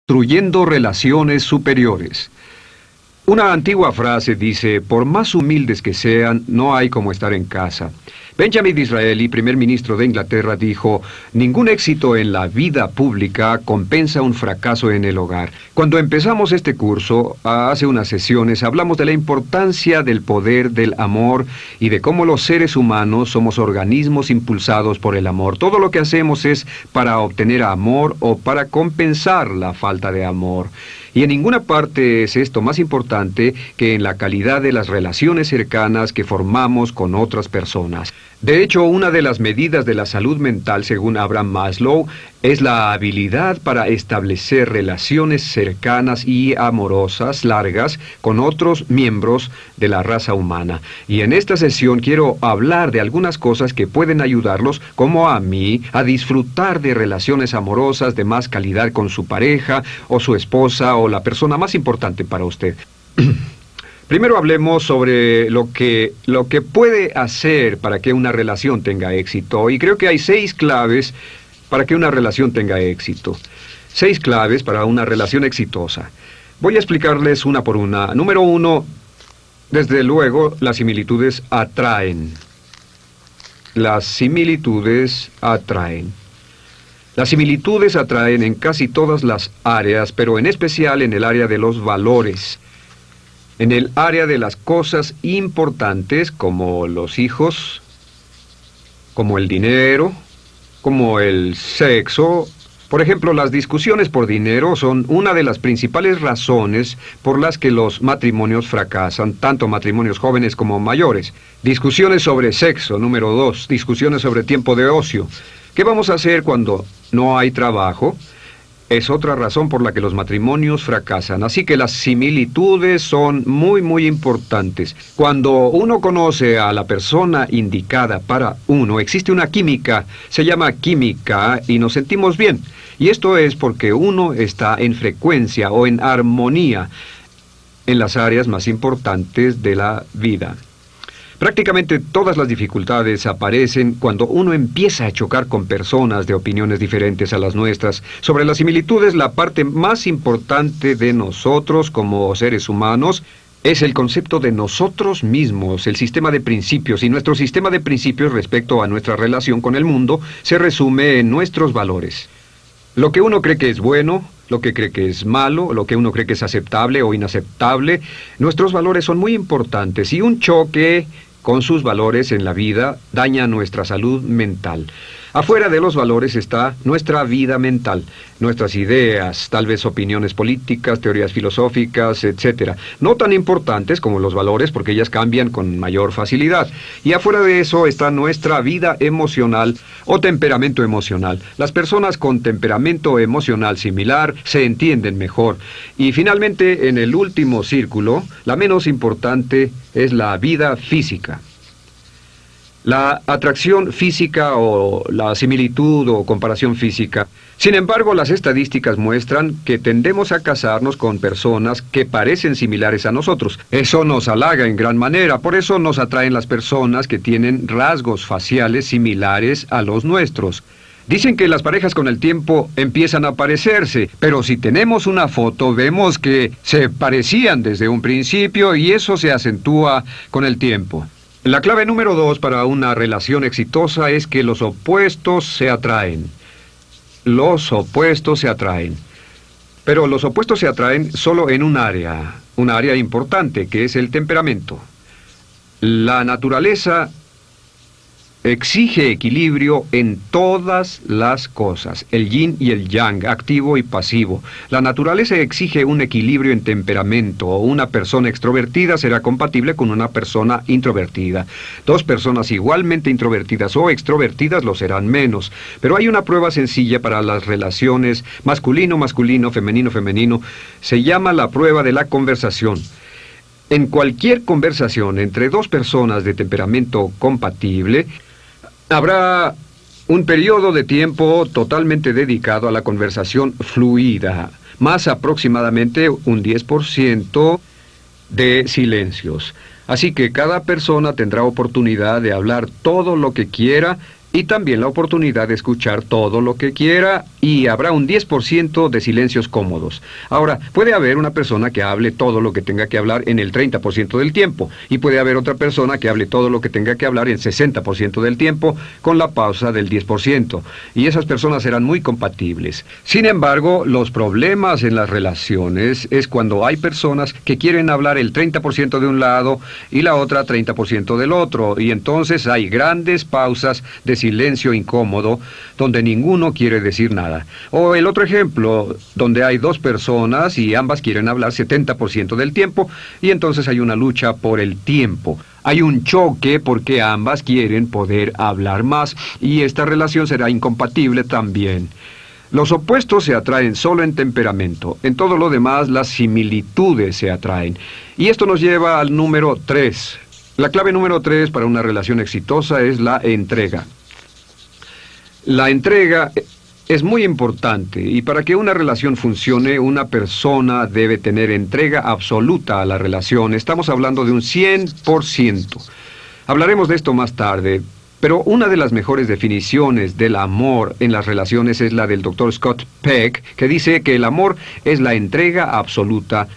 Construyendo relaciones superiores. Una antigua frase dice, por más humildes que sean, no hay como estar en casa. Benjamin Disraeli, primer ministro de Inglaterra, dijo, ningún éxito en la vida pública compensa un fracaso en el hogar. Cuando empezamos este curso, hace unas sesiones, hablamos de la importancia del poder del amor y de cómo los seres humanos somos organismos impulsados por el amor. Todo lo que hacemos es para obtener amor o para compensar la falta de amor. Y en ninguna parte es esto más importante que en la calidad de las relaciones cercanas que formamos con otras personas. De hecho, una de las medidas de la salud mental, según Abraham Maslow, es la habilidad para establecer relaciones cercanas y amorosas, largas, con otros miembros de la raza humana. Y en esta sesión quiero hablar de algunas cosas que pueden ayudarlos, como a mí, a disfrutar de relaciones amorosas de más calidad con su pareja, o su esposa, o la persona más importante para usted. Primero hablemos sobre lo que puede hacer para que una relación tenga éxito. Y creo que hay 6 claves para que una relación tenga éxito. 6 claves para una relación exitosa. Voy a explicarles una por una. Número 1, desde luego, las similitudes atraen. Las similitudes atraen. Las similitudes atraen en casi todas las áreas, pero en especial en el área de los valores. En el área de las cosas importantes, como los hijos, como el dinero, como el sexo. Por ejemplo, las discusiones por dinero son una de las principales razones por las que los matrimonios fracasan, tanto matrimonios jóvenes como mayores. Discusiones sobre sexo, número 2, discusiones sobre tiempo de ocio. ¿Qué vamos a hacer cuando no hay trabajo? Es otra razón por la que los matrimonios fracasan. Así que las similitudes son muy importantes. Cuando uno conoce a la persona indicada para uno, existe una química, se llama química, y nos sentimos bien. Y esto es porque uno está en frecuencia o en armonía en las áreas más importantes de la vida. Prácticamente todas las dificultades aparecen cuando uno empieza a chocar con personas de opiniones diferentes a las nuestras. Sobre las similitudes, la parte más importante de nosotros como seres humanos es el concepto de nosotros mismos, el sistema de principios. Y nuestro sistema de principios respecto a nuestra relación con el mundo se resume en nuestros valores. Lo que uno cree que es bueno, lo que cree que es malo, lo que uno cree que es aceptable o inaceptable, nuestros valores son muy importantes y un choque con sus valores en la vida daña nuestra salud mental. Afuera de los valores está nuestra vida mental, nuestras ideas, tal vez opiniones políticas, teorías filosóficas, etc. No tan importantes como los valores porque ellas cambian con mayor facilidad. Y afuera de eso está nuestra vida emocional o temperamento emocional. Las personas con temperamento emocional similar se entienden mejor. Y finalmente, en el último círculo, la menos importante es la vida física. La atracción física o la similitud o comparación física. Sin embargo, las estadísticas muestran que tendemos a casarnos con personas que parecen similares a nosotros. Eso nos halaga en gran manera, por eso nos atraen las personas que tienen rasgos faciales similares a los nuestros. Dicen que las parejas con el tiempo empiezan a parecerse, pero si tenemos una foto vemos que se parecían desde un principio y eso se acentúa con el tiempo. La clave número 2 para una relación exitosa es que los opuestos se atraen. Los opuestos se atraen. Pero los opuestos se atraen solo en un área importante, que es el temperamento. La naturaleza exige equilibrio en todas las cosas, el yin y el yang, activo y pasivo. La naturaleza exige un equilibrio en temperamento. Una persona extrovertida será compatible con una persona introvertida. 2 personas igualmente introvertidas o extrovertidas lo serán menos. Pero hay una prueba sencilla para las relaciones masculino-masculino, femenino-femenino. Se llama la prueba de la conversación. En cualquier conversación entre 2 personas de temperamento compatible, habrá un periodo de tiempo totalmente dedicado a la conversación fluida, más aproximadamente un 10% de silencios. Así que cada persona tendrá oportunidad de hablar todo lo que quiera y también la oportunidad de escuchar todo lo que quiera y habrá un 10% de silencios cómodos. Ahora, puede haber una persona que hable todo lo que tenga que hablar en el 30% del tiempo y puede haber otra persona que hable todo lo que tenga que hablar en 60% del tiempo con la pausa del 10%, y esas personas serán muy compatibles. Sin embargo, los problemas en las relaciones es cuando hay personas que quieren hablar el 30% de un lado y la otra 30% del otro, y entonces hay grandes pausas de silencio incómodo donde ninguno quiere decir nada. O el otro ejemplo, donde hay dos personas y ambas quieren hablar 70% del tiempo y entonces hay una lucha por el tiempo. Hay un choque porque ambas quieren poder hablar más y esta relación será incompatible también. Los opuestos se atraen solo en temperamento. En todo lo demás, las similitudes se atraen. Y esto nos lleva al número 3. La clave número 3 para una relación exitosa es la entrega. La entrega es muy importante y para que una relación funcione, una persona debe tener entrega absoluta a la relación. Estamos hablando de un 100%. Hablaremos de esto más tarde, pero una de las mejores definiciones del amor en las relaciones es la del Dr. Scott Peck, que dice que el amor es la entrega absoluta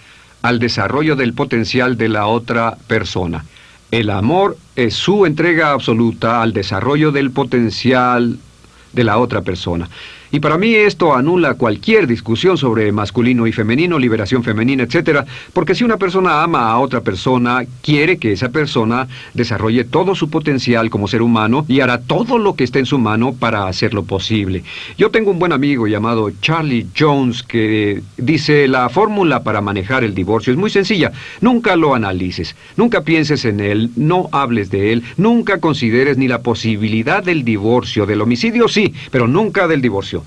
al desarrollo del potencial de la otra persona. El amor es su entrega absoluta al desarrollo del potencial de la otra persona. Y para mí esto anula cualquier discusión sobre masculino y femenino, liberación femenina, etc. Porque si una persona ama a otra persona, quiere que esa persona desarrolle todo su potencial como ser humano y hará todo lo que esté en su mano para hacerlo posible. Yo tengo un buen amigo llamado Charlie Jones que dice: la fórmula para manejar el divorcio es muy sencilla. Nunca lo analices, nunca pienses en él, no hables de él, nunca consideres ni la posibilidad del divorcio, del homicidio sí, pero nunca del divorcio.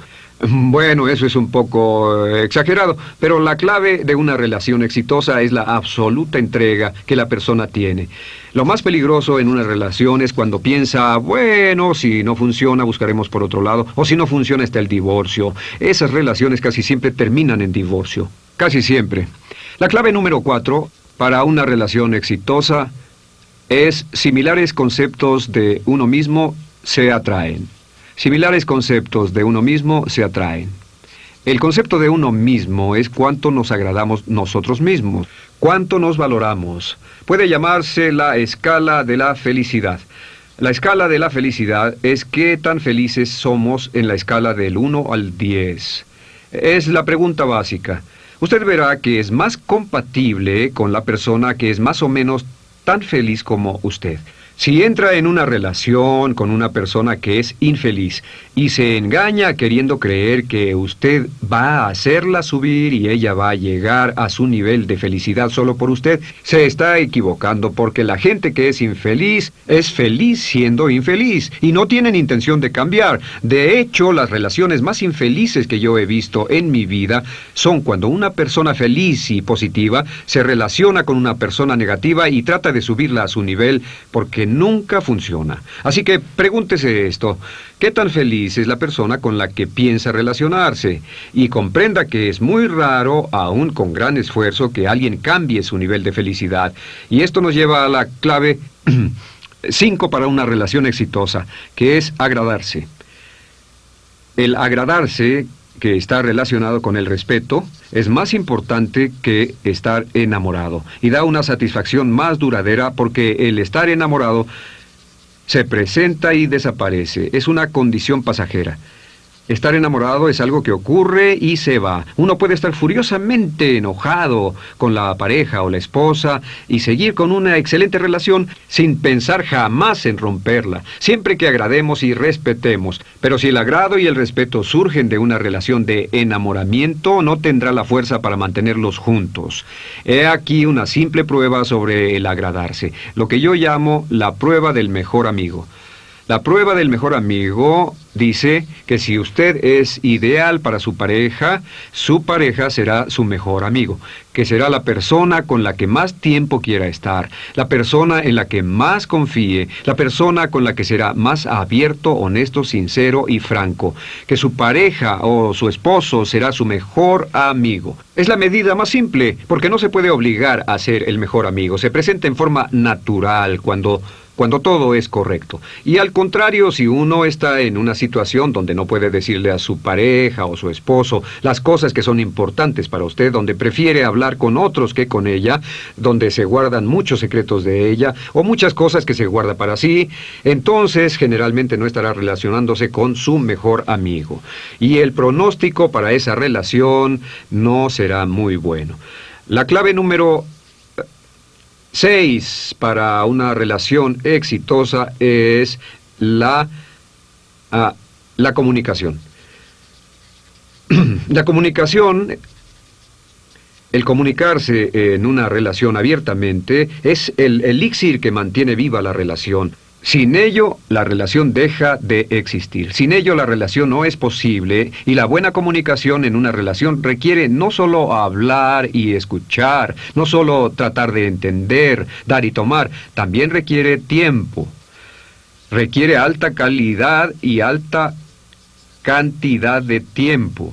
Bueno, eso es un poco exagerado, pero la clave de una relación exitosa es la absoluta entrega que la persona tiene. Lo más peligroso en una relación es cuando piensa, bueno, si no funciona, buscaremos por otro lado, o si no funciona, está el divorcio. Esas relaciones casi siempre terminan en divorcio. Casi siempre. La clave número 4 para una relación exitosa es: similares conceptos de uno mismo se atraen. Similares conceptos de uno mismo se atraen. El concepto de uno mismo es cuánto nos agradamos nosotros mismos, cuánto nos valoramos. Puede llamarse la escala de la felicidad. La escala de la felicidad es qué tan felices somos en la escala del 1 al 10. Es la pregunta básica. Usted verá que es más compatible con la persona que es más o menos tan feliz como usted. Si entra en una relación con una persona que es infeliz y se engaña queriendo creer que usted va a hacerla subir y ella va a llegar a su nivel de felicidad solo por usted, se está equivocando, porque la gente que es infeliz es feliz siendo infeliz y no tienen intención de cambiar. De hecho, las relaciones más infelices que yo he visto en mi vida son cuando una persona feliz y positiva se relaciona con una persona negativa y trata de subirla a su nivel, porque nunca funciona. Así que pregúntese esto: ¿qué tan feliz es la persona con la que piensa relacionarse? Y comprenda que es muy raro, aún con gran esfuerzo, que alguien cambie su nivel de felicidad. Y esto nos lleva a la clave 5 para una relación exitosa, que es agradarse. El agradarse, que está relacionado con el respeto, es más importante que estar enamorado y da una satisfacción más duradera, porque el estar enamorado se presenta y desaparece, es una condición pasajera. Estar enamorado es algo que ocurre y se va. Uno puede estar furiosamente enojado con la pareja o la esposa y seguir con una excelente relación sin pensar jamás en romperla, siempre que agrademos y respetemos. Pero si el agrado y el respeto surgen de una relación de enamoramiento, no tendrá la fuerza para mantenerlos juntos. He aquí una simple prueba sobre el agradarse, lo que yo llamo la prueba del mejor amigo. La prueba del mejor amigo dice que si usted es ideal para su pareja será su mejor amigo, que será la persona con la que más tiempo quiera estar, la persona en la que más confíe, la persona con la que será más abierto, honesto, sincero y franco, que su pareja o su esposo será su mejor amigo. Es la medida más simple, porque no se puede obligar a ser el mejor amigo. Se presenta en forma natural cuando cuando todo es correcto. Y al contrario, si uno está en una situación donde no puede decirle a su pareja o su esposo las cosas que son importantes para usted, donde prefiere hablar con otros que con ella, donde se guardan muchos secretos de ella o muchas cosas que se guarda para sí, entonces generalmente no estará relacionándose con su mejor amigo. Y el pronóstico para esa relación no será muy bueno. La clave número 6 para una relación exitosa es la comunicación. La comunicación, el comunicarse en una relación abiertamente, es el elixir que mantiene viva la relación. Sin ello, la relación deja de existir. Sin ello, la relación no es posible, y la buena comunicación en una relación requiere no solo hablar y escuchar, no solo tratar de entender, dar y tomar, también requiere tiempo. Requiere alta calidad y alta cantidad de tiempo.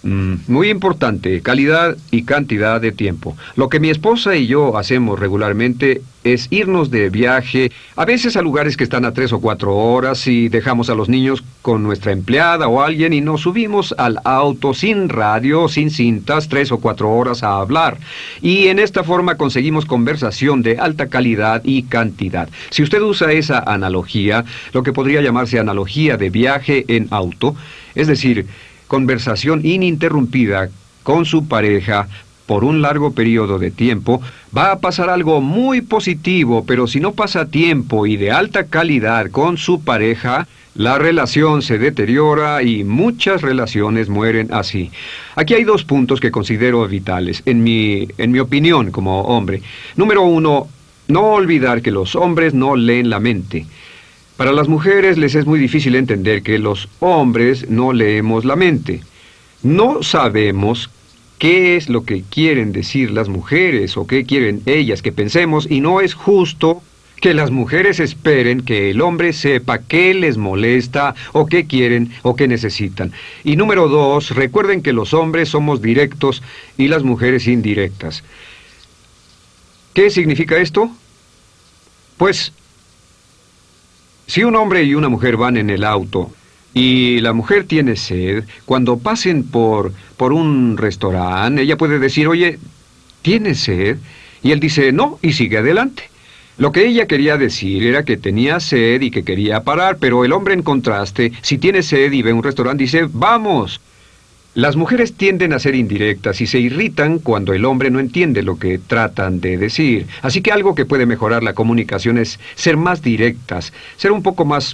Muy importante, calidad y cantidad de tiempo. Lo que mi esposa y yo hacemos regularmente es irnos de viaje, a veces a lugares que están a 3 o 4 horas, y dejamos a los niños con nuestra empleada o alguien y nos subimos al auto sin radio, sin cintas, 3 o 4 horas a hablar. Y en esta forma conseguimos conversación de alta calidad y cantidad. Si usted usa esa analogía, lo que podría llamarse analogía de viaje en auto, es decir, conversación ininterrumpida con su pareja por un largo periodo de tiempo, va a pasar algo muy positivo, pero si no pasa tiempo y de alta calidad con su pareja, la relación se deteriora y muchas relaciones mueren así. Aquí hay 2 puntos que considero vitales, en mi opinión como hombre. Número 1, no olvidar que los hombres no leen la mente. Para las mujeres les es muy difícil entender que los hombres no leemos la mente. No sabemos qué es lo que quieren decir las mujeres o qué quieren ellas que pensemos, y no es justo que las mujeres esperen que el hombre sepa qué les molesta o qué quieren o qué necesitan. Y número 2, recuerden que los hombres somos directos y las mujeres indirectas. ¿Qué significa esto? Pues, si un hombre y una mujer van en el auto y la mujer tiene sed, cuando pasen por un restaurante, ella puede decir, oye, ¿tienes sed? Y él dice, no, y sigue adelante. Lo que ella quería decir era que tenía sed y que quería parar, pero el hombre, en contraste, si tiene sed y ve un restaurante, dice, ¡vamos! Las mujeres tienden a ser indirectas y se irritan cuando el hombre no entiende lo que tratan de decir. Así que algo que puede mejorar la comunicación es ser más directas, ser un poco más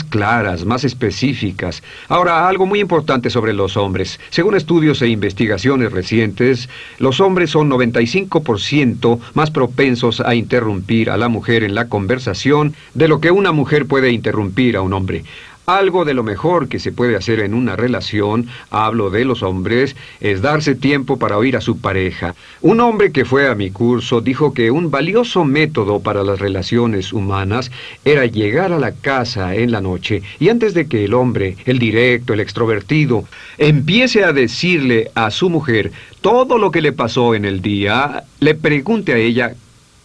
claras, más específicas. Ahora, algo muy importante sobre los hombres. Según estudios e investigaciones recientes, los hombres son 95% más propensos a interrumpir a la mujer en la conversación de lo que una mujer puede interrumpir a un hombre. Algo de lo mejor que se puede hacer en una relación, hablo de los hombres, es darse tiempo para oír a su pareja. Un hombre que fue a mi curso dijo que un valioso método para las relaciones humanas era llegar a la casa en la noche y antes de que el hombre, el directo, el extrovertido, empiece a decirle a su mujer todo lo que le pasó en el día, le pregunte a ella,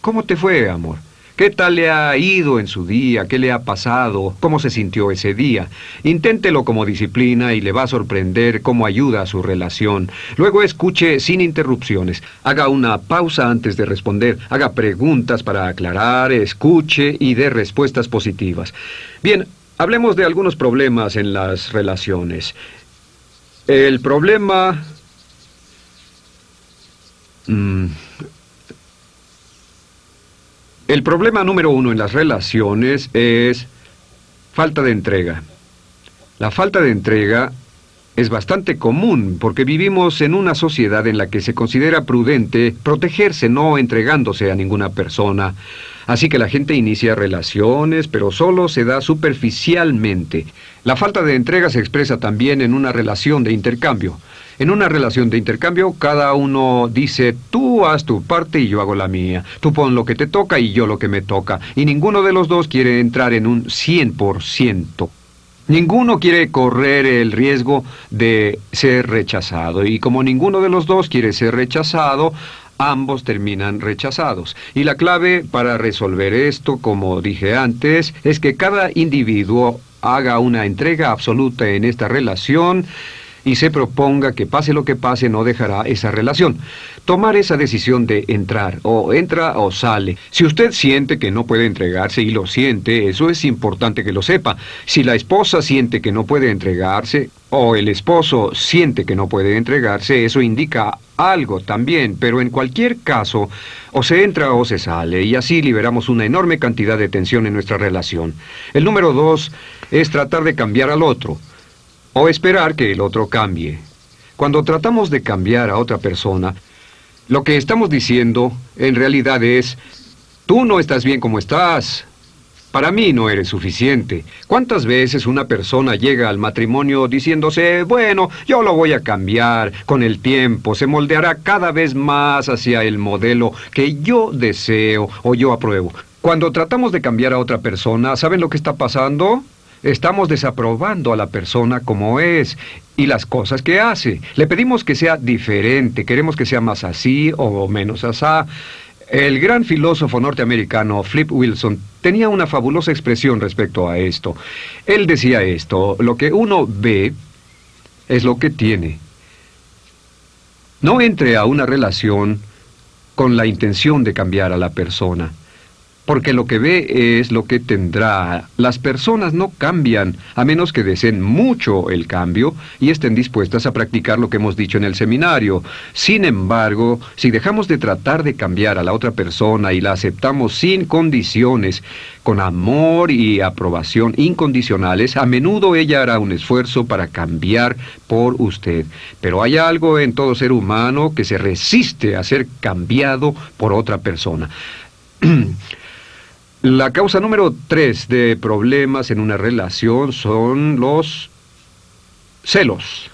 ¿cómo te fue, amor? ¿Qué tal le ha ido en su día? ¿Qué le ha pasado? ¿Cómo se sintió ese día? Inténtelo como disciplina y le va a sorprender cómo ayuda a su relación. Luego escuche sin interrupciones. Haga una pausa antes de responder. Haga preguntas para aclarar, escuche y dé respuestas positivas. Bien, hablemos de algunos problemas en las relaciones. El problema... El problema número 1 en las relaciones es falta de entrega. La falta de entrega es bastante común porque vivimos en una sociedad en la que se considera prudente protegerse no entregándose a ninguna persona. Así que la gente inicia relaciones, pero solo se da superficialmente. La falta de entrega se expresa también en una relación de intercambio. En una relación de intercambio, cada uno dice, tú haz tu parte y yo hago la mía. Tú pon lo que te toca y yo lo que me toca. Y ninguno de los dos quiere entrar en un 100%. Ninguno quiere correr el riesgo de ser rechazado. Y como ninguno de los dos quiere ser rechazado, ambos terminan rechazados. Y la clave para resolver esto, como dije antes, es que cada individuo haga una entrega absoluta en esta relación y se proponga que pase lo que pase, no dejará esa relación. Tomar esa decisión de entrar, o entra o sale. Si usted siente que no puede entregarse y lo siente, eso es importante que lo sepa. Si la esposa siente que no puede entregarse, o el esposo siente que no puede entregarse, eso indica algo también, pero en cualquier caso, o se entra o se sale, y así liberamos una enorme cantidad de tensión en nuestra relación. El número 2 es tratar de cambiar al otro, o esperar que el otro cambie. Cuando tratamos de cambiar a otra persona, lo que estamos diciendo en realidad es: tú no estás bien como estás. Para mí no eres suficiente. ¿Cuántas veces una persona llega al matrimonio diciéndose: bueno, yo lo voy a cambiar con el tiempo, se moldeará cada vez más hacia el modelo que yo deseo o yo apruebo? Cuando tratamos de cambiar a otra persona, ¿saben lo que está pasando? Estamos desaprobando a la persona como es y las cosas que hace. Le pedimos que sea diferente, queremos que sea más así o menos asá. El gran filósofo norteamericano Flip Wilson tenía una fabulosa expresión respecto a esto. Él decía esto: lo que uno ve es lo que tiene. No entre a una relación con la intención de cambiar a la persona, porque lo que ve es lo que tendrá. Las personas no cambian a menos que deseen mucho el cambio y estén dispuestas a practicar lo que hemos dicho en el seminario. Sin embargo, si dejamos de tratar de cambiar a la otra persona y la aceptamos sin condiciones, con amor y aprobación incondicionales, a menudo ella hará un esfuerzo para cambiar por usted. Pero hay algo en todo ser humano que se resiste a ser cambiado por otra persona. La causa número 3 de problemas en una relación son los celos.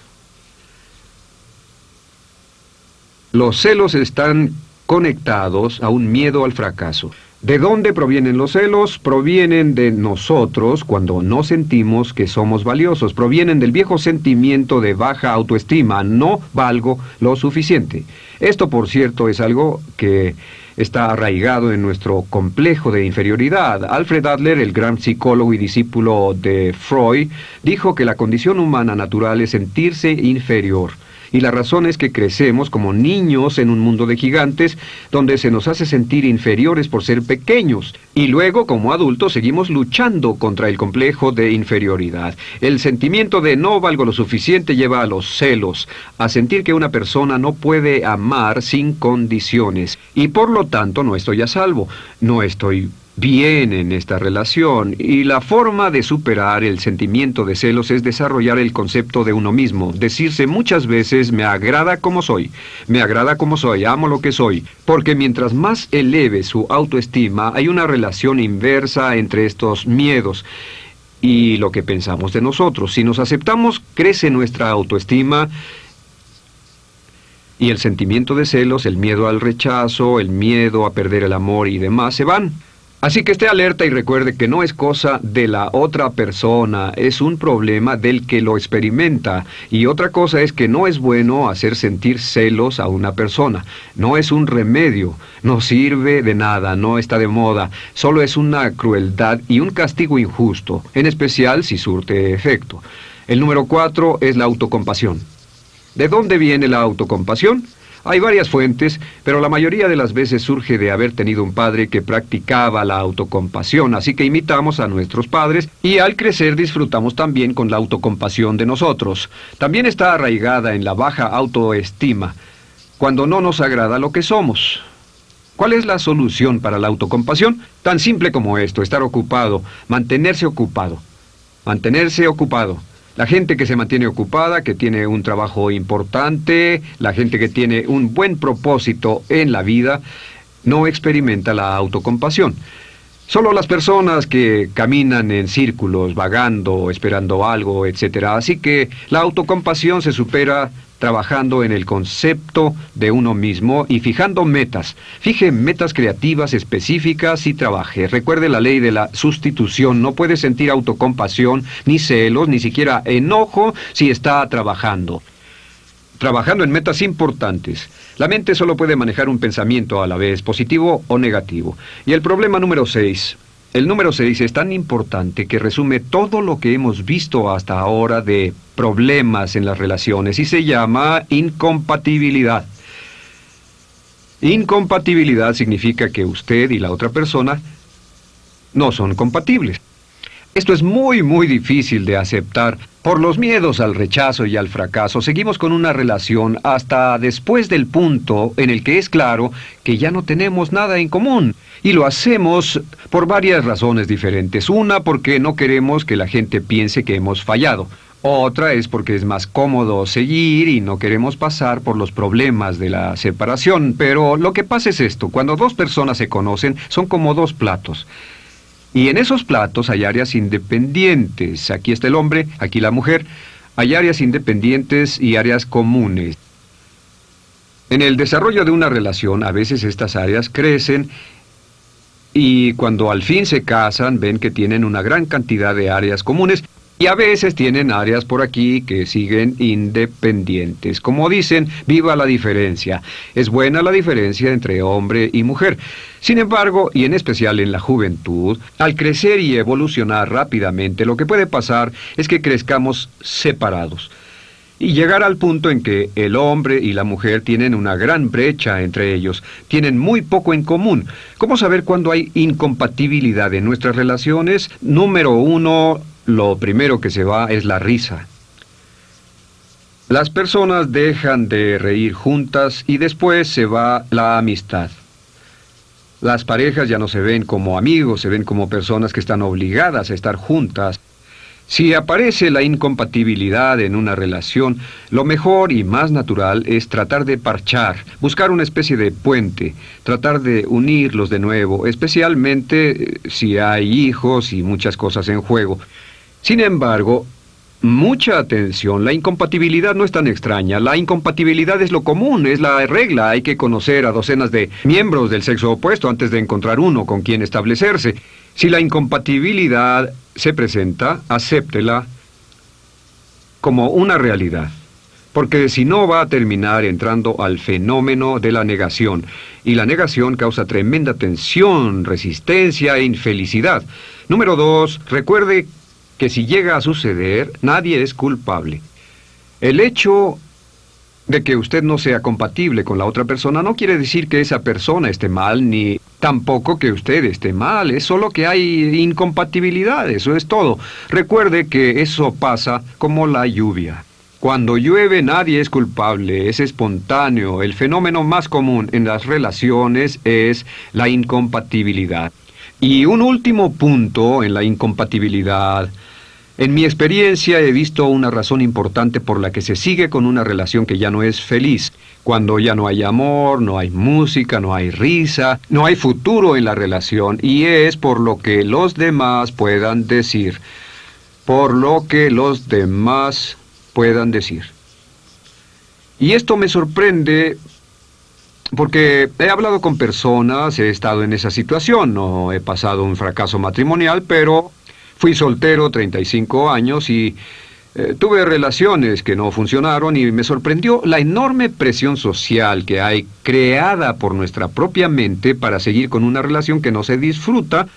Los celos están conectados a un miedo al fracaso. ¿De dónde provienen los celos? Provienen de nosotros cuando no sentimos que somos valiosos. Provienen del viejo sentimiento de baja autoestima. No valgo lo suficiente. Esto, por cierto, es algo que está arraigado en nuestro complejo de inferioridad. Alfred Adler, el gran psicólogo y discípulo de Freud, dijo que la condición humana natural es sentirse inferior. Y la razón es que crecemos como niños en un mundo de gigantes, donde se nos hace sentir inferiores por ser pequeños. Y luego, como adultos, seguimos luchando contra el complejo de inferioridad. El sentimiento de no valgo lo suficiente lleva a los celos, a sentir que una persona no puede amar sin condiciones. Y por lo tanto, no estoy a salvo, no estoy bien en esta relación, y la forma de superar el sentimiento de celos es desarrollar el concepto de uno mismo, decirse muchas veces: me agrada como soy, amo lo que soy, porque mientras más eleve su autoestima, hay una relación inversa entre estos miedos y lo que pensamos de nosotros. Si nos aceptamos, crece nuestra autoestima, y el sentimiento de celos, el miedo al rechazo, el miedo a perder el amor y demás se van. Así que esté alerta y recuerde que no es cosa de la otra persona, es un problema del que lo experimenta. Y otra cosa es que no es bueno hacer sentir celos a una persona. No es un remedio, no sirve de nada, no está de moda. Solo es una crueldad y un castigo injusto, en especial si surte efecto. El número 4 es la autocompasión. ¿De dónde viene la autocompasión? Hay varias fuentes, pero la mayoría de las veces surge de haber tenido un padre que practicaba la autocompasión, así que imitamos a nuestros padres y al crecer disfrutamos también con la autocompasión de nosotros. También está arraigada en la baja autoestima, cuando no nos agrada lo que somos. ¿Cuál es la solución para la autocompasión? Tan simple como esto: estar ocupado, mantenerse ocupado. Mantenerse ocupado. La gente que se mantiene ocupada, que tiene un trabajo importante, la gente que tiene un buen propósito en la vida, no experimenta la autocompasión. Solo las personas que caminan en círculos, vagando, esperando algo, etc. Así que la autocompasión se supera trabajando en el concepto de uno mismo y fijando metas. Fije metas creativas específicas y trabaje. Recuerde la ley de la sustitución. No puede sentir autocompasión, ni celos, ni siquiera enojo si está trabajando. trabajando en metas importantes. La mente solo puede manejar un pensamiento a la vez, positivo o negativo. Y el problema número 6. El número 6 es tan importante que resume todo lo que hemos visto hasta ahora de problemas en las relaciones y se llama incompatibilidad. Incompatibilidad significa que usted y la otra persona no son compatibles. Esto es muy difícil de aceptar. Por los miedos al rechazo y al fracaso, seguimos con una relación hasta después del punto en el que es claro que ya no tenemos nada en común. Y lo hacemos por varias razones diferentes. Una, porque no queremos que la gente piense que hemos fallado. Otra es porque es más cómodo seguir y no queremos pasar por los problemas de la separación. Pero lo que pasa es esto: cuando dos personas se conocen, son como dos platos. Y en esos platos hay áreas independientes. Aquí está el hombre, aquí la mujer. Hay áreas independientes y áreas comunes. En el desarrollo de una relación, a veces estas áreas crecen y cuando al fin se casan, ven que tienen una gran cantidad de áreas comunes. Y a veces tienen áreas por aquí que siguen independientes. Como dicen, viva la diferencia. Es buena la diferencia entre hombre y mujer. Sin embargo, y en especial en la juventud, al crecer y evolucionar rápidamente, lo que puede pasar es que crezcamos separados. Y llegar al punto en que el hombre y la mujer tienen una gran brecha entre ellos, tienen muy poco en común. ¿Cómo saber cuándo hay incompatibilidad en nuestras relaciones? Número 1, lo primero que se va es la risa. Las personas dejan de reír juntas y después se va la amistad. Las parejas ya no se ven como amigos, se ven como personas que están obligadas a estar juntas. Si aparece la incompatibilidad en una relación, lo mejor y más natural es tratar de parchar, buscar una especie de puente, tratar de unirlos de nuevo, especialmente si hay hijos y muchas cosas en juego. Sin embargo, mucha atención, la incompatibilidad no es tan extraña. La incompatibilidad es lo común, es la regla. Hay que conocer a docenas de miembros del sexo opuesto antes de encontrar uno con quien establecerse. Si la incompatibilidad se presenta, acéptela como una realidad. Porque si no va a terminar entrando al fenómeno de la negación. Y la negación causa tremenda tensión, resistencia e infelicidad. Número 2, recuerde que si llega a suceder, nadie es culpable. El hecho de que usted no sea compatible con la otra persona no quiere decir que esa persona esté mal, ni tampoco que usted esté mal. Es solo que hay incompatibilidad, eso es todo. Recuerde que eso pasa como la lluvia. Cuando llueve nadie es culpable, es espontáneo. El fenómeno más común en las relaciones es la incompatibilidad. Y un último punto en la incompatibilidad. En mi experiencia he visto una razón importante por la que se sigue con una relación que ya no es feliz. Cuando ya no hay amor, no hay música, no hay risa, no hay futuro en la relación. Y es por lo que los demás puedan decir. Por lo que los demás puedan decir. Y esto me sorprende porque he hablado con personas, he estado en esa situación, no he pasado un fracaso matrimonial, pero fui soltero 35 años y tuve relaciones que no funcionaron y me sorprendió la enorme presión social que hay creada por nuestra propia mente para seguir con una relación que no se disfruta,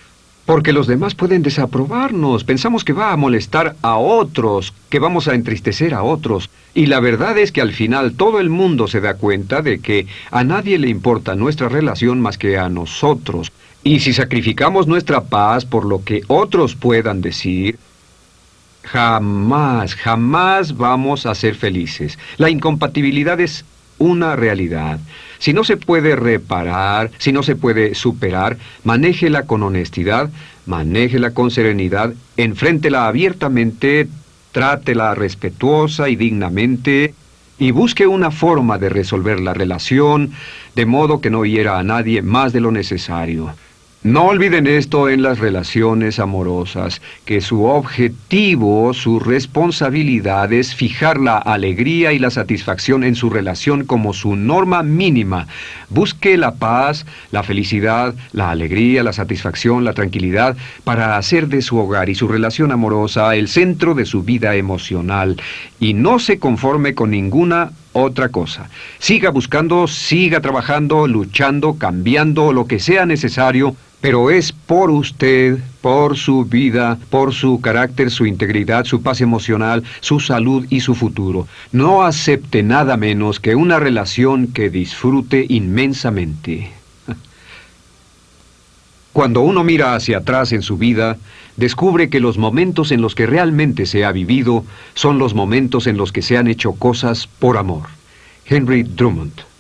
porque los demás pueden desaprobarnos. Pensamos que va a molestar a otros, que vamos a entristecer a otros. Y la verdad es que al final todo el mundo se da cuenta de que a nadie le importa nuestra relación más que a nosotros. Y si sacrificamos nuestra paz por lo que otros puedan decir, jamás vamos a ser felices. La incompatibilidad es una realidad. Si no se puede reparar, si no se puede superar, manéjela con honestidad, manéjela con serenidad, enfréntela abiertamente, trátela respetuosa y dignamente, y busque una forma de resolver la relación, de modo que no hiera a nadie más de lo necesario. No olviden esto en las relaciones amorosas, que su objetivo, su responsabilidad es fijar la alegría y la satisfacción en su relación como su norma mínima. Busque la paz, la felicidad, la alegría, la satisfacción, la tranquilidad, para hacer de su hogar y su relación amorosa el centro de su vida emocional. Y no se conforme con ninguna otra cosa. Siga buscando, siga trabajando, luchando, cambiando, lo que sea necesario, pero es por usted, por su vida, por su carácter, su integridad, su paz emocional, su salud y su futuro. No acepte nada menos que una relación que disfrute inmensamente. Cuando uno mira hacia atrás en su vida, descubre que los momentos en los que realmente se ha vivido son los momentos en los que se han hecho cosas por amor. Henry Drummond.